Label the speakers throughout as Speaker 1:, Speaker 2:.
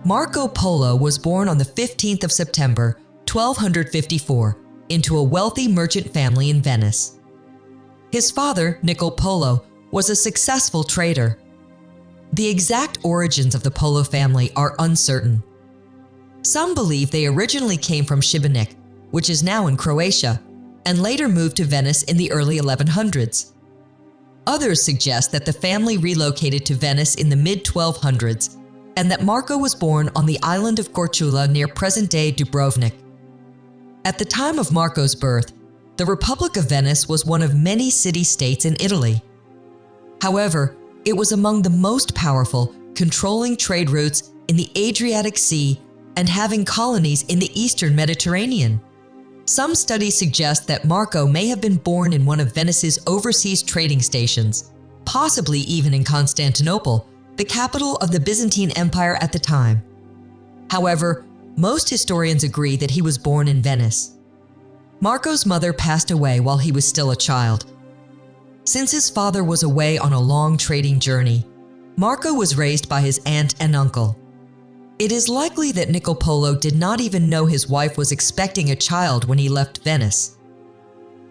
Speaker 1: Marco Polo was born on the 15th of September, 1254, into a wealthy merchant family in Venice. His father, Niccolo Polo, was a successful trader. The exact origins of the Polo family are uncertain. Some believe they originally came from Šibenik, which is now in Croatia, and later moved to Venice in the early 1100s. Others suggest that the family relocated to Venice in the mid-1200s and that Marco was born on the island of Korčula near present-day Dubrovnik. At the time of Marco's birth, the Republic of Venice was one of many city-states in Italy. However, it was among the most powerful, controlling trade routes in the Adriatic Sea and having colonies in the eastern Mediterranean. Some studies suggest that Marco may have been born in one of Venice's overseas trading stations, possibly even in Constantinople, the capital of the Byzantine Empire at the time. However, most historians agree that he was born in Venice. Marco's mother passed away while he was still a child. Since his father was away on a long trading journey, Marco was raised by his aunt and uncle. It is likely that Niccolo Polo did not even know his wife was expecting a child when he left Venice.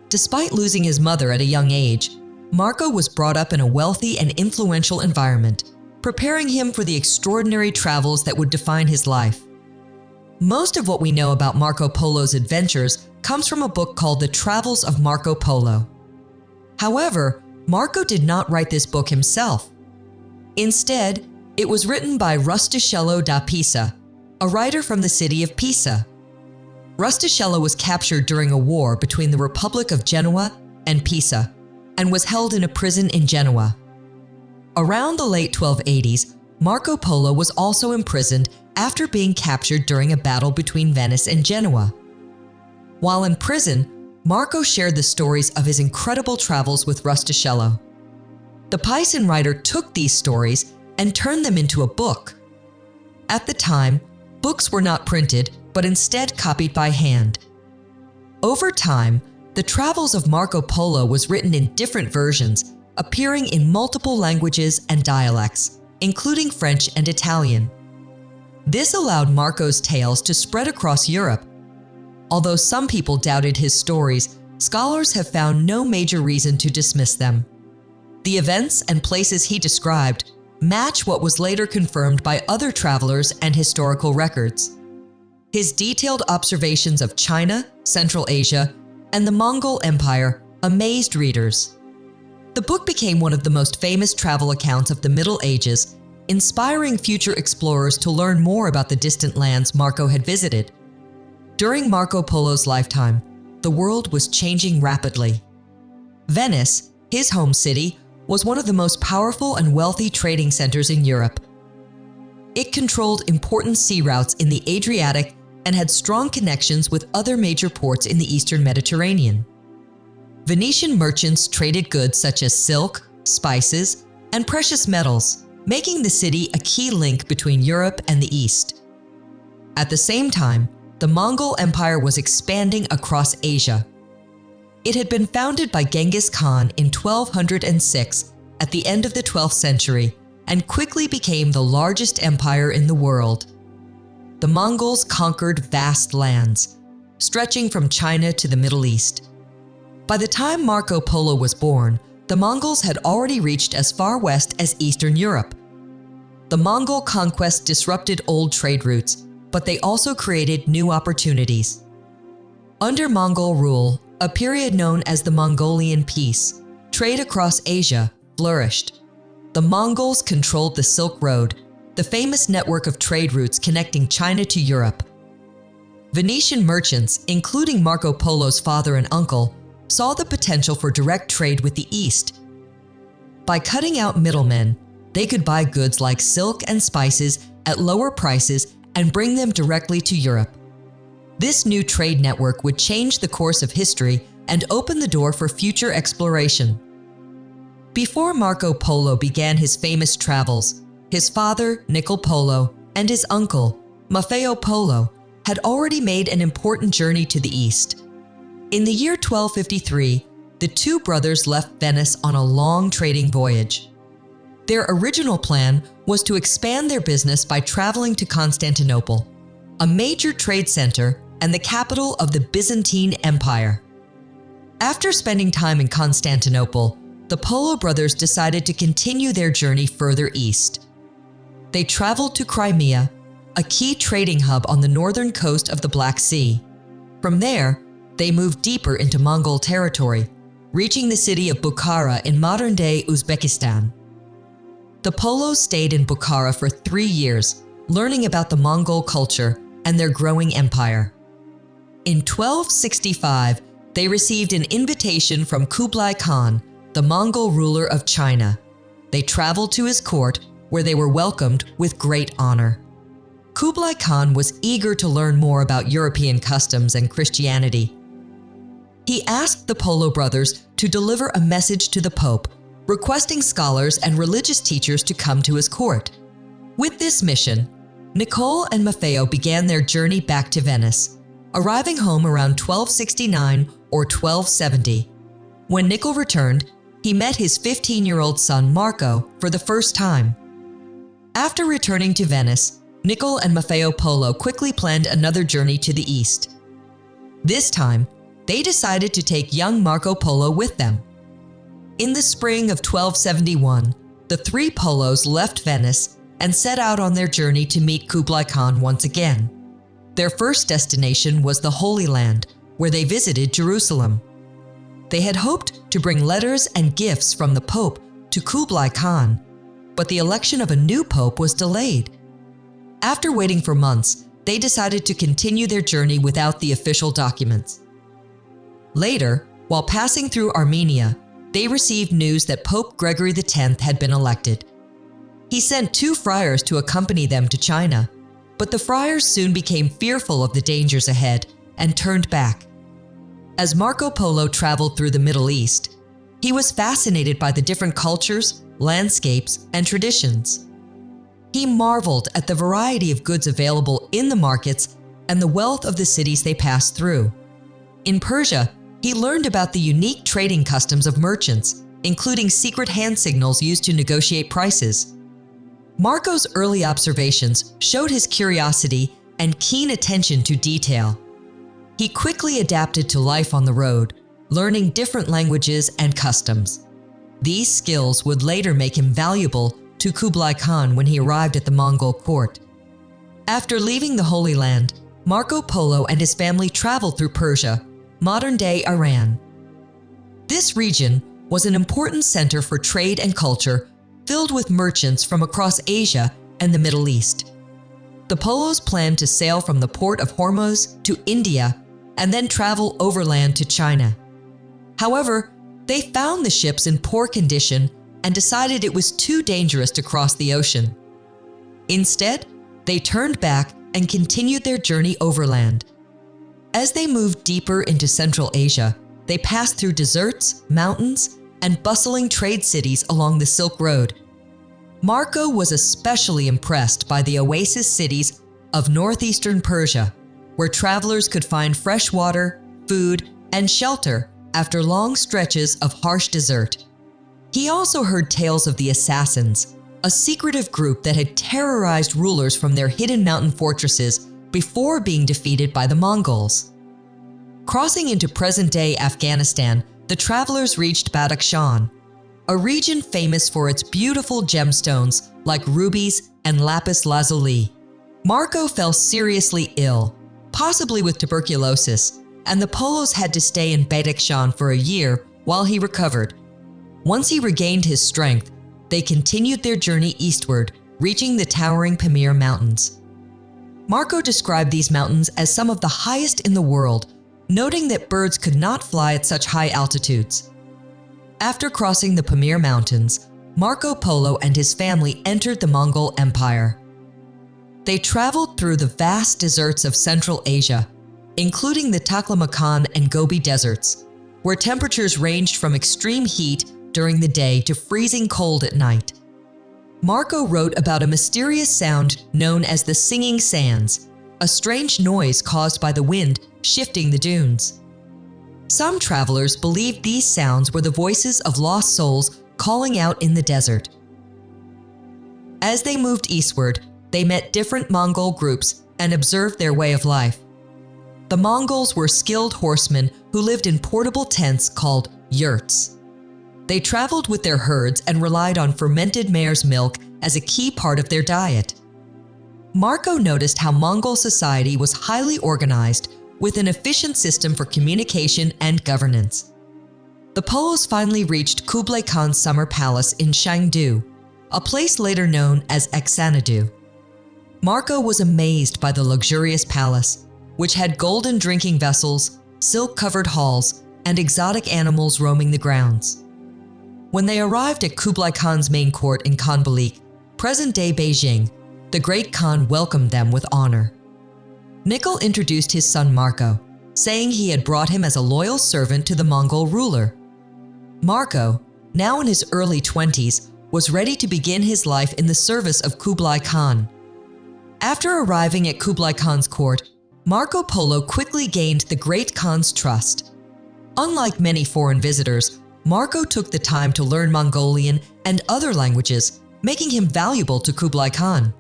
Speaker 1: Despite losing his mother at a young age, Marco was brought up in a wealthy and influential environment, preparing him for the extraordinary travels that would define his life. Most of what we know about Marco Polo's adventures comes from a book called The Travels of Marco Polo. However, Marco did not write this book himself. Instead, it was written by Rustichello da Pisa, a writer from the city of Pisa. Rustichello was captured during a war between the Republic of Genoa and Pisa, and was held in a prison in Genoa. Around the late 1280s, Marco Polo was also imprisoned after being captured during a battle between Venice and Genoa. While in prison, Marco shared the stories of his incredible travels with Rustichello. The Pisan writer took these stories and turned them into a book. At the time, books were not printed, but instead copied by hand. Over time, The Travels of Marco Polo was written in different versions, appearing in multiple languages and dialects, including French and Italian. This allowed Marco's tales to spread across Europe. Although some people doubted his stories, scholars have found no major reason to dismiss them. The events and places he described match what was later confirmed by other travelers and historical records. His detailed observations of China, Central Asia, and the Mongol Empire amazed readers. The book became one of the most famous travel accounts of the Middle Ages, inspiring future explorers to learn more about the distant lands Marco had visited. During Marco Polo's lifetime, the world was changing rapidly. Venice, his home city, was one of the most powerful and wealthy trading centers in Europe. It controlled important sea routes in the Adriatic and had strong connections with other major ports in the eastern Mediterranean. Venetian merchants traded goods such as silk, spices, and precious metals, making the city a key link between Europe and the East. At the same time, the Mongol Empire was expanding across Asia. It had been founded by Genghis Khan in 1206 at the end of the 12th century and quickly became the largest empire in the world. The Mongols conquered vast lands, stretching from China to the Middle East. By the time Marco Polo was born, the Mongols had already reached as far west as Eastern Europe. The Mongol conquest disrupted old trade routes, but they also created new opportunities. Under Mongol rule, a period known as the Mongolian Peace, trade across Asia flourished. The Mongols controlled the Silk Road, the famous network of trade routes connecting China to Europe. Venetian merchants, including Marco Polo's father and uncle, saw the potential for direct trade with the East. By cutting out middlemen, they could buy goods like silk and spices at lower prices and bring them directly to Europe. This new trade network would change the course of history and open the door for future exploration. Before Marco Polo began his famous travels, his father, Niccolo Polo, and his uncle, Maffeo Polo, had already made an important journey to the east. In the year 1253, the two brothers left Venice on a long trading voyage. Their original plan was to expand their business by traveling to Constantinople, a major trade center and the capital of the Byzantine Empire. After spending time in Constantinople, the Polo brothers decided to continue their journey further east. They traveled to Crimea, a key trading hub on the northern coast of the Black Sea. From there, they moved deeper into Mongol territory, reaching the city of Bukhara in modern-day Uzbekistan. The Polos stayed in Bukhara for 3 years, learning about the Mongol culture and their growing empire. In 1265, they received an invitation from Kublai Khan, the Mongol ruler of China. They traveled to his court, where they were welcomed with great honor. Kublai Khan was eager to learn more about European customs and Christianity. He asked the Polo brothers to deliver a message to the Pope, requesting scholars and religious teachers to come to his court. With this mission, Nicole and Maffeo began their journey back to Venice, arriving home around 1269 or 1270. When Nicole returned, he met his 15-year-old son Marco for the first time. After returning to Venice, Nicole and Maffeo Polo quickly planned another journey to the east. This time, they decided to take young Marco Polo with them. In the spring of 1271, the three Polos left Venice and set out on their journey to meet Kublai Khan once again. Their first destination was the Holy Land, where they visited Jerusalem. They had hoped to bring letters and gifts from the Pope to Kublai Khan, but the election of a new Pope was delayed. After waiting for months, they decided to continue their journey without the official documents. Later, while passing through Armenia, they received news that Pope Gregory X had been elected. He sent 2 friars to accompany them to China, but the friars soon became fearful of the dangers ahead and turned back. As Marco Polo traveled through the Middle East, he was fascinated by the different cultures, landscapes, and traditions. He marveled at the variety of goods available in the markets and the wealth of the cities they passed through. In Persia, he learned about the unique trading customs of merchants, including secret hand signals used to negotiate prices. Marco's early observations showed his curiosity and keen attention to detail. He quickly adapted to life on the road, learning different languages and customs. These skills would later make him valuable to Kublai Khan when he arrived at the Mongol court. After leaving the Holy Land, Marco Polo and his family traveled through Persia, modern-day Iran. This region was an important center for trade and culture, filled with merchants from across Asia and the Middle East. The Polos planned to sail from the port of Hormuz to India and then travel overland to China. However, they found the ships in poor condition and decided it was too dangerous to cross the ocean. Instead, they turned back and continued their journey overland. As they moved deeper into Central Asia, they passed through deserts, mountains, and bustling trade cities along the Silk Road. Marco was especially impressed by the oasis cities of northeastern Persia, where travelers could find fresh water, food, and shelter after long stretches of harsh desert. He also heard tales of the Assassins, a secretive group that had terrorized rulers from their hidden mountain fortresses before being defeated by the Mongols. Crossing into present-day Afghanistan, the travelers reached Badakhshan, a region famous for its beautiful gemstones like rubies and lapis lazuli. Marco fell seriously ill, possibly with tuberculosis, and the Polos had to stay in Badakhshan for a year while he recovered. Once he regained his strength, they continued their journey eastward, reaching the towering Pamir Mountains. Marco described these mountains as some of the highest in the world, noting that birds could not fly at such high altitudes. After crossing the Pamir Mountains, Marco Polo and his family entered the Mongol Empire. They traveled through the vast deserts of Central Asia, including the Taklamakan and Gobi deserts, where temperatures ranged from extreme heat during the day to freezing cold at night. Marco wrote about a mysterious sound known as the Singing Sands, a strange noise caused by the wind shifting the dunes. Some travelers believed these sounds were the voices of lost souls calling out in the desert. As they moved eastward, they met different Mongol groups and observed their way of life. The Mongols were skilled horsemen who lived in portable tents called yurts. They traveled with their herds and relied on fermented mare's milk as a key part of their diet. Marco noticed how Mongol society was highly organized with an efficient system for communication and governance. The Polos finally reached Kublai Khan's summer palace in Xanadu, a place later known as Xanadu. Marco was amazed by the luxurious palace, which had golden drinking vessels, silk-covered halls, and exotic animals roaming the grounds. When they arrived at Kublai Khan's main court in Khanbalik, present-day Beijing, the great Khan welcomed them with honor. Nikol introduced his son Marco, saying he had brought him as a loyal servant to the Mongol ruler. Marco, now in his early 20s, was ready to begin his life in the service of Kublai Khan. After arriving at Kublai Khan's court, Marco Polo quickly gained the great Khan's trust. Unlike many foreign visitors, Marco took the time to learn Mongolian and other languages, making him valuable to Kublai Khan.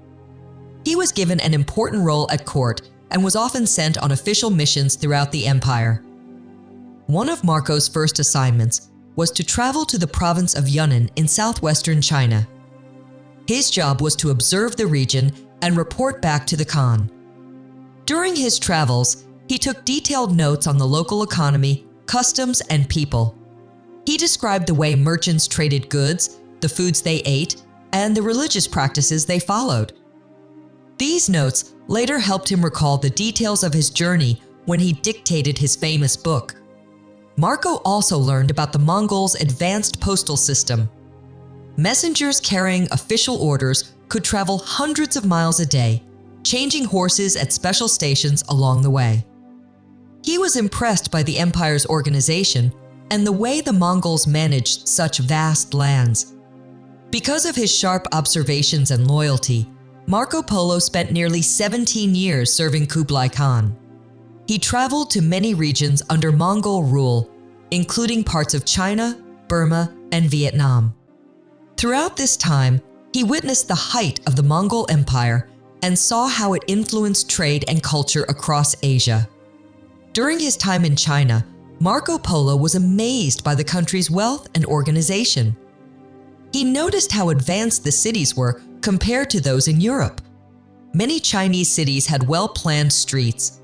Speaker 1: He was given an important role at court and was often sent on official missions throughout the empire. One of Marco's first assignments was to travel to the province of Yunnan in southwestern China. His job was to observe the region and report back to the Khan. During his travels, he took detailed notes on the local economy, customs, and people. He described the way merchants traded goods, the foods they ate, and the religious practices they followed. These notes later helped him recall the details of his journey when he dictated his famous book. Marco also learned about the Mongols' advanced postal system. Messengers carrying official orders could travel hundreds of miles a day, changing horses at special stations along the way. He was impressed by the empire's organization and the way the Mongols managed such vast lands. Because of his sharp observations and loyalty, Marco Polo spent nearly 17 years serving Kublai Khan. He traveled to many regions under Mongol rule, including parts of China, Burma, and Vietnam. Throughout this time, he witnessed the height of the Mongol Empire and saw how it influenced trade and culture across Asia. During his time in China, Marco Polo was amazed by the country's wealth and organization. He noticed how advanced the cities were compared to those in Europe. Many Chinese cities had well-planned streets,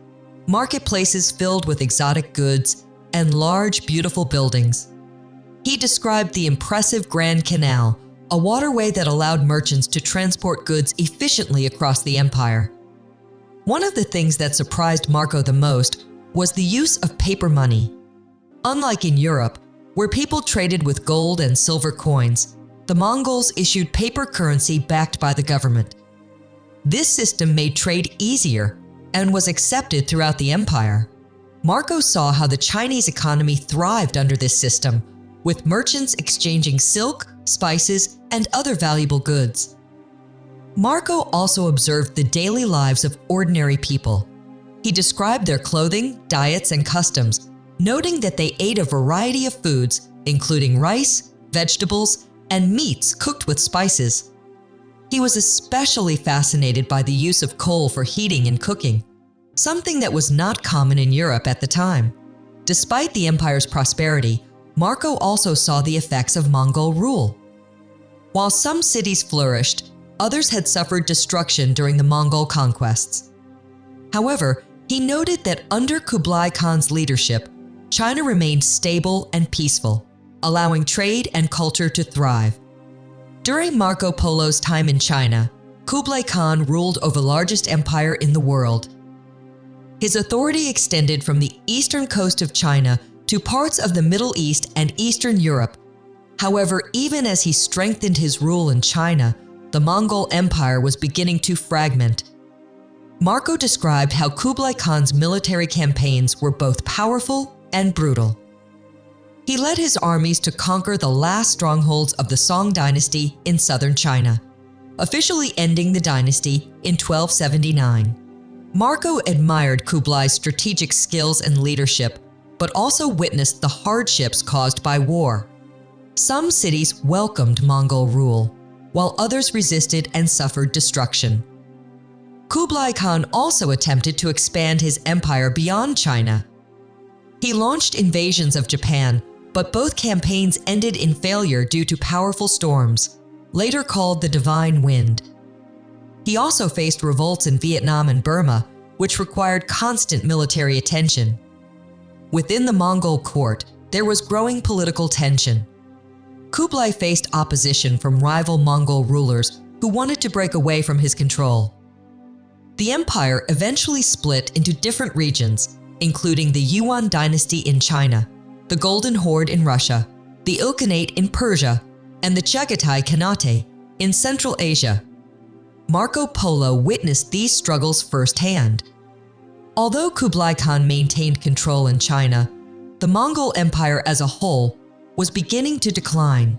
Speaker 1: marketplaces filled with exotic goods, and large, beautiful buildings. He described the impressive Grand Canal, a waterway that allowed merchants to transport goods efficiently across the empire. One of the things that surprised Marco the most was the use of paper money. Unlike in Europe, where people traded with gold and silver coins, the Mongols issued paper currency backed by the government. This system made trade easier and was accepted throughout the empire. Marco saw how the Chinese economy thrived under this system, with merchants exchanging silk, spices, and other valuable goods. Marco also observed the daily lives of ordinary people. He described their clothing, diets, and customs, noting that they ate a variety of foods, including rice, vegetables, and meats cooked with spices. He was especially fascinated by the use of coal for heating and cooking, something that was not common in Europe at the time. Despite the empire's prosperity, Marco also saw the effects of Mongol rule. While some cities flourished, others had suffered destruction during the Mongol conquests. However, he noted that under Kublai Khan's leadership, China remained stable and peaceful, allowing trade and culture to thrive. During Marco Polo's time in China, Kublai Khan ruled over the largest empire in the world. His authority extended from the eastern coast of China to parts of the Middle East and Eastern Europe. However, even as he strengthened his rule in China, the Mongol Empire was beginning to fragment. Marco described how Kublai Khan's military campaigns were both powerful and brutal. He led his armies to conquer the last strongholds of the Song dynasty in southern China, officially ending the dynasty in 1279. Marco admired Kublai's strategic skills and leadership, but also witnessed the hardships caused by war. Some cities welcomed Mongol rule, while others resisted and suffered destruction. Kublai Khan also attempted to expand his empire beyond China. He launched invasions of Japan, but both campaigns ended in failure due to powerful storms, later called the Divine Wind. He also faced revolts in Vietnam and Burma, which required constant military attention. Within the Mongol court, there was growing political tension. Kublai faced opposition from rival Mongol rulers who wanted to break away from his control. The empire eventually split into different regions, including the Yuan dynasty in China, the Golden Horde in Russia, the Ilkhanate in Persia, and the Chagatai Khanate in Central Asia. Marco Polo witnessed these struggles firsthand. Although Kublai Khan maintained control in China, the Mongol Empire as a whole was beginning to decline.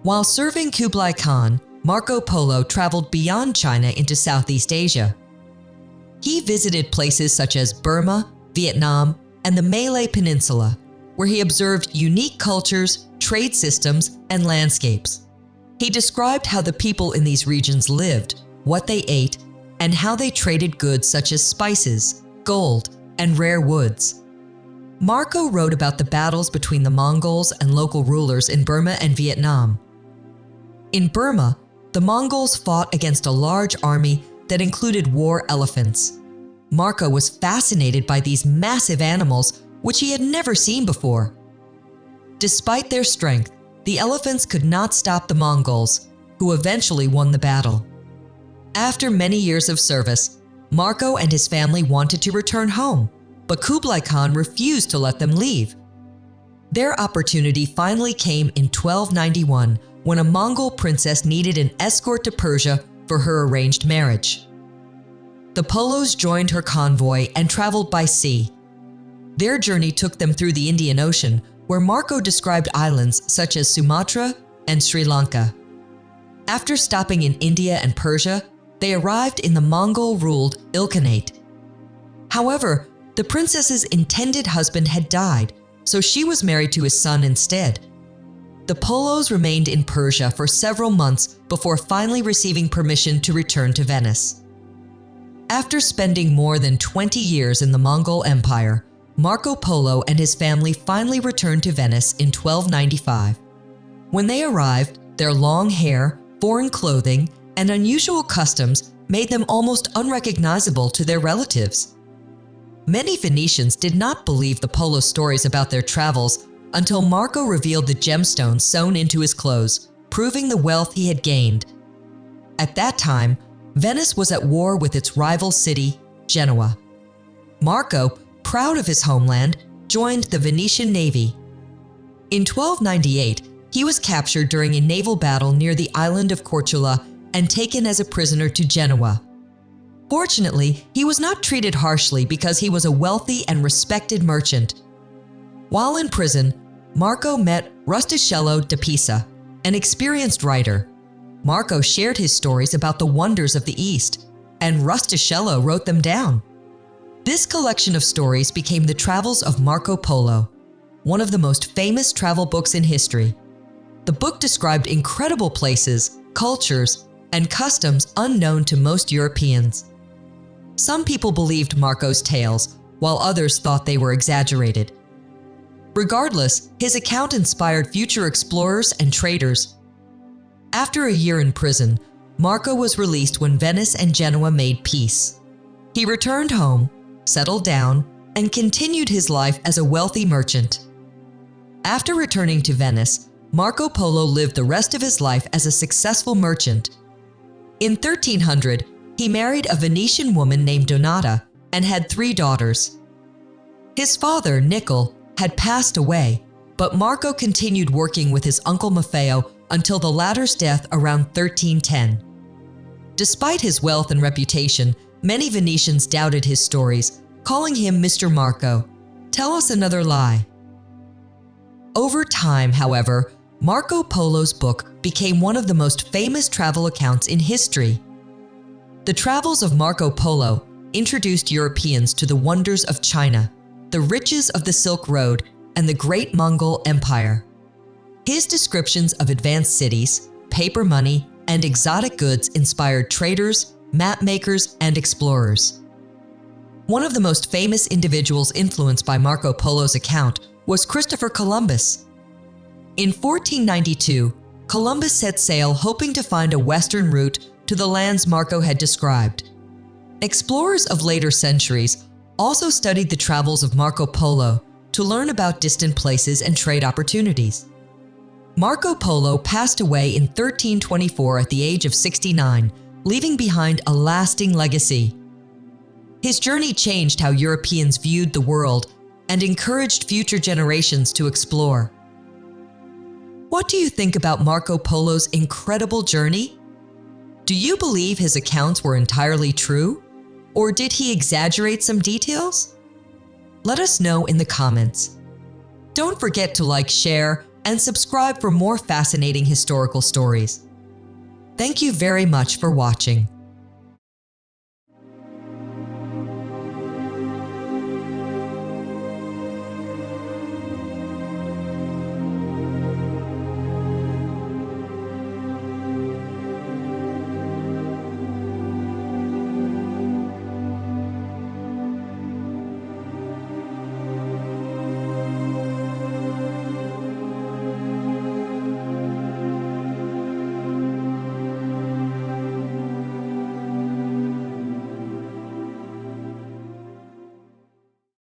Speaker 1: While serving Kublai Khan, Marco Polo traveled beyond China into Southeast Asia. He visited places such as Burma, Vietnam, and the Malay Peninsula, where he observed unique cultures, trade systems, and landscapes. He described how the people in these regions lived, what they ate, and how they traded goods such as spices, gold, and rare woods. Marco wrote about the battles between the Mongols and local rulers in Burma and Vietnam. In Burma, the Mongols fought against a large army that included war elephants. Marco was fascinated by these massive animals, which he had never seen before. Despite their strength, the elephants could not stop the Mongols, who eventually won the battle. After many years of service, Marco and his family wanted to return home, but Kublai Khan refused to let them leave. Their opportunity finally came in 1291 when a Mongol princess needed an escort to Persia for her arranged marriage. The Polos joined her convoy and traveled by sea. Their journey took them through the Indian Ocean, where Marco described islands such as Sumatra and Sri Lanka. After stopping in India and Persia, they arrived in the Mongol-ruled Ilkhanate. However, the princess's intended husband had died, so she was married to his son instead. The Polos remained in Persia for several months before finally receiving permission to return to Venice. After spending more than 20 years in the Mongol Empire, Marco Polo and his family finally returned to Venice in 1295. When they arrived, their long hair, foreign clothing, and unusual customs made them almost unrecognizable to their relatives. Many Venetians did not believe the Polo stories about their travels until Marco revealed the gemstones sewn into his clothes, proving the wealth he had gained. At that time, Venice was at war with its rival city, Genoa. Marco, proud of his homeland, joined the Venetian navy. In 1298, he was captured during a naval battle near the island of Korčula and taken as a prisoner to Genoa. Fortunately, he was not treated harshly because he was a wealthy and respected merchant. While in prison, Marco met Rustichello da Pisa, an experienced writer. Marco shared his stories about the wonders of the East, and Rustichello wrote them down. This collection of stories became the Travels of Marco Polo, one of the most famous travel books in history. The book described incredible places, cultures, and customs unknown to most Europeans. Some people believed Marco's tales, while others thought they were exaggerated. Regardless, his account inspired future explorers and traders. After a year in prison, Marco was released when Venice and Genoa made peace. He returned home, settled down, and continued his life as a wealthy merchant. After returning to Venice, Marco Polo lived the rest of his life as a successful merchant. In 1300, he married a Venetian woman named Donata and had 3 daughters. His father, Nicol, had passed away, but Marco continued working with his uncle Maffeo until the latter's death around 1310. Despite his wealth and reputation, many Venetians doubted his stories, calling him Mr. Marco. Tell us another lie. Over time, however, Marco Polo's book became one of the most famous travel accounts in history. The Travels of Marco Polo introduced Europeans to the wonders of China, the riches of the Silk Road, and the great Mongol Empire. His descriptions of advanced cities, paper money, and exotic goods inspired traders, map makers, and explorers. One of the most famous individuals influenced by Marco Polo's account was Christopher Columbus. In 1492, Columbus set sail hoping to find a western route to the lands Marco had described. Explorers of later centuries also studied the travels of Marco Polo to learn about distant places and trade opportunities. Marco Polo passed away in 1324 at the age of 69, leaving behind a lasting legacy. His journey changed how Europeans viewed the world and encouraged future generations to explore. What do you think about Marco Polo's incredible journey? Do you believe his accounts were entirely true? Or did he exaggerate some details? Let us know in the comments. Don't forget to like, share, and subscribe for more fascinating historical stories. Thank you very much for watching.